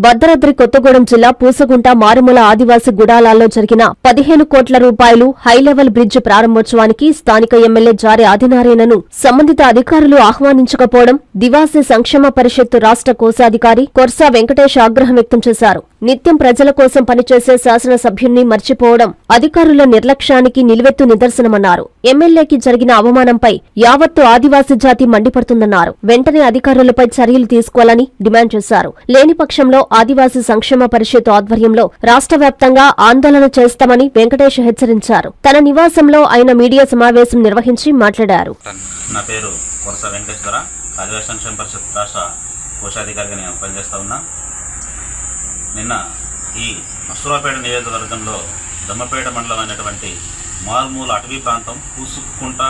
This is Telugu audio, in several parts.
భద్రాద్రి కొత్తగూడెం జిల్లా పూసగుంట మారుమూల ఆదివాసీ గుడాలాల్లో జరిగిన 15 కోట్ల రూపాయలు హైలెవెల్ బ్రిడ్జ్ ప్రారంభోత్సవానికి స్థానిక ఎమ్మెల్యే జారి ఆదినారాయణను సంబంధిత అధికారులు ఆహ్వానించకపోవడం దివాసీ సంక్షేమ పరిషత్ రాష్ట్ర కోశాధికారి కొర్సా వెంకటేష్ ఆగ్రహం వ్యక్తం చేశారు. నిత్యం ప్రజల కోసం పనిచేసే శాసనసభ్యుణ్ణి మర్చిపోవడం అధికారుల నిర్లక్ష్యానికి నిలువెత్తు నిదర్శనమన్నారు. ఎమ్మెల్యేకి జరిగిన అవమానంపై యావత్తు ఆదివాసీ జాతి మండిపడుతుందన్నారు. వెంటనే అధికారులపై చర్యలు తీసుకోవాలని డిమాండ్ చేశారు. లేని పక్షంలో ఆదివాసీ సంక్షేమ పరిషత్ ఆధ్వర్యంలో రాష్ట్ర వ్యాప్తంగా ఆందోళన చేస్తామని వెంకటేష్ హెచ్చరించారు. తన నివాసంలో ఆయన మీడియా సమావేశం నిర్వహించి మాట్లాడారు. నా పేరు కొరసా వెంకటేశ్వర, ఆదివాసీ సంక్షేమ పరిషత్ రాష్ట్ర కోశాధికారిగా నేను పనిచేస్తా ఉన్నా. నిన్న ఈ అసూరాపేట నియోజకవర్గంలో దమ్మపేట మండలం అయినటువంటి మారుమూల అటవీ ప్రాంతం పూసుకుంట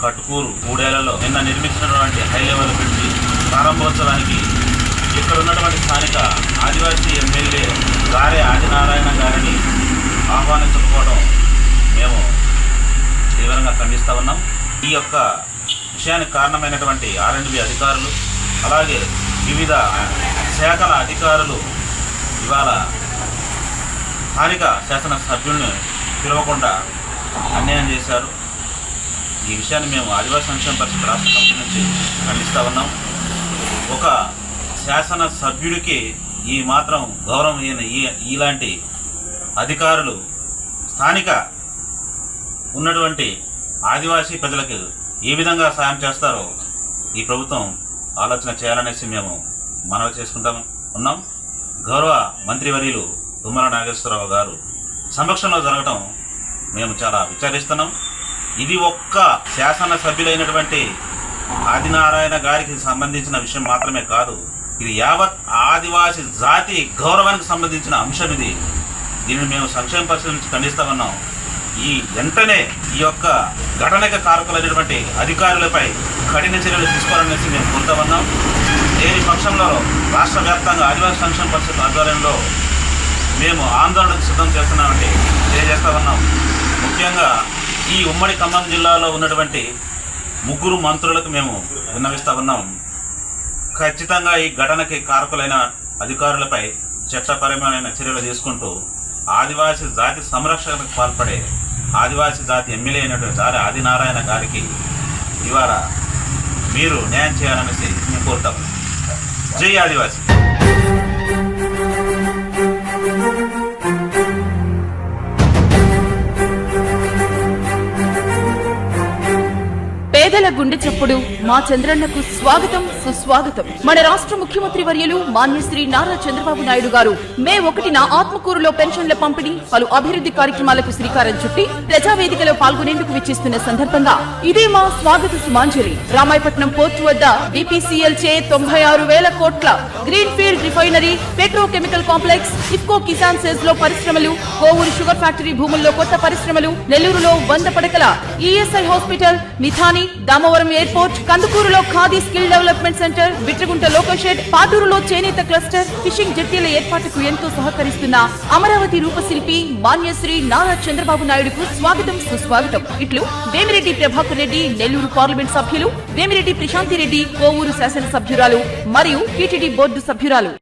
కటుకూరు మూడేళ్లలో నిన్న నిర్మించినటువంటి హై లెవెల్ బ్రిడ్జి ప్రారంభోత్సవానికి ఇక్కడ ఉన్నటువంటి స్థానిక ఆదివాసీ ఎమ్మెల్యే జారి ఆదినారాయణ గారిని ఆహ్వానించకపోవడం మేము తీవ్రంగా ఖండిస్తూ ఉన్నాం. ఈ యొక్క విషయానికి కారణమైనటువంటి R&B అధికారులు అలాగే వివిధ శాఖల అధికారులు ఇవాళ స్థానిక శాసనసభ్యుల్ని పిలవకుండా అన్యాయం చేశారు. ఈ విషయాన్ని మేము ఆదివాసీ సంక్షేమ పరిషత్ రాష్ట్ర కమిటీ నుంచి ఖండిస్తూ ఉన్నాం. ఒక శాసనసభ్యుడికి ఈ మాత్రం గౌరవం ఇలాంటి అధికారులు స్థానిక ఉన్నటువంటి ఆదివాసీ ప్రజలకు ఏ విధంగా సాయం చేస్తారో ఈ ప్రభుత్వం ఆలోచన చేయాలనేసి మేము మనవి చేసుకుంటాం ఉన్నాం. గౌరవ మంత్రివర్యులు తుమ్మల నాగేశ్వరరావు గారు సమక్షంలో జరగటం మేము చాలా విచారిస్తున్నాం. ఇది ఒక్క శాసనసభ్యులైనటువంటి ఆదినారాయణ గారికి సంబంధించిన విషయం మాత్రమే కాదు, ఇది యావత్ ఆదివాసీ జాతి గౌరవానికి సంబంధించిన అంశం. దీనిని మేము సంక్షేమ పరిషత్ నుంచి ఖండిస్తా ఉన్నాం. ఈ వెంటనే ఈ యొక్క ఘటనకు కారకులైనటువంటి అధికారులపై కఠిన చర్యలు తీసుకోవాలనేసి మేము కోరుతా ఉన్నాం. లేని పక్షంలో రాష్ట్ర వ్యాప్తంగా ఆదివాసీ సంక్షేమ పరిషత్ ఆధ్వర్యంలో మేము ఆందోళనకు సిద్ధం చేస్తున్నామంటే తెలియజేస్తా ఉన్నాం. ముఖ్యంగా ఈ ఉమ్మడి ఖమ్మం జిల్లాలో ఉన్నటువంటి 3 మంత్రులకు మేము విన్నవిస్తా ఉన్నాం. ఖచ్చితంగా ఈ ఘటనకి కారకులైన అధికారులపై చట్టపరమైన చర్యలు తీసుకుంటూ ఆదివాసీ జాతి సంరక్షణకు పాల్పడే ఆదివాసీ జాతి ఎమ్మెల్యే అయినటువంటి జారి ఆదినారాయణ గారికి ఇవాళ మీరు న్యాయం చేయాలనేసి మేము కోరుతాం. జై ఆదివాసీ. పేదల గుండె చప్పుడు మా చంద్రన్నకు స్వాగతం సుస్వాగతం. మన రాష్ట్ర ముఖ్యమంత్రి వర్యులు మాన్యశ్రీ నారా చంద్రబాబు నాయుడు గారు మే 1న ఆత్మకూరులో పెన్షన్ల పంపిణీ పలు అభివృద్ధి కార్యక్రమాలకు శ్రీకారం చుట్టి ప్రజావేదికలో పాల్గొనేందుకు విచ్చేస్తున్న సందర్భంగా ఇదే మా స్వాగత సుమాంజలి. రామాయపట్నం పోర్టు వద్ద BPCL చే 96,000 కోట్ల green field refinery, petrochemical complex, IFFCO Kisan SEZ లో పరిశ్రమలు, కోవూరు షుగర్ ఫ్యాక్టరీ భూముల్లో కొత్త పరిశ్రమలు, నెల్లూరులో 100 పడకల ESI hospital, Midhani, Damavaram airport, కందుకూరులో khadi skill development centre, Bitragunta local shed, పాటూరులో చేనేత క్లస్టర్, ఫిషింగ్ జెట్టీల ఏర్పాటుకు ఎంతో సహకరిస్తున్న అమరావతి రూపశిల్పి మాన్యశ్రీ నారా చంద్రబాబు నాయుడుకు స్వాగతం సుస్వాగతం. ఇట్లు వేమిరెడ్డి ప్రభాకర్ రెడ్డి, నెల్లూరు పార్లమెంట్ సభ్యులు, వేమిరెడ్డి ప్రశాంతి రెడ్డి, కోవూరు శాసనసభ్యురాలు మరియు టీటీడీ బోర్డు సభ్యురాలు.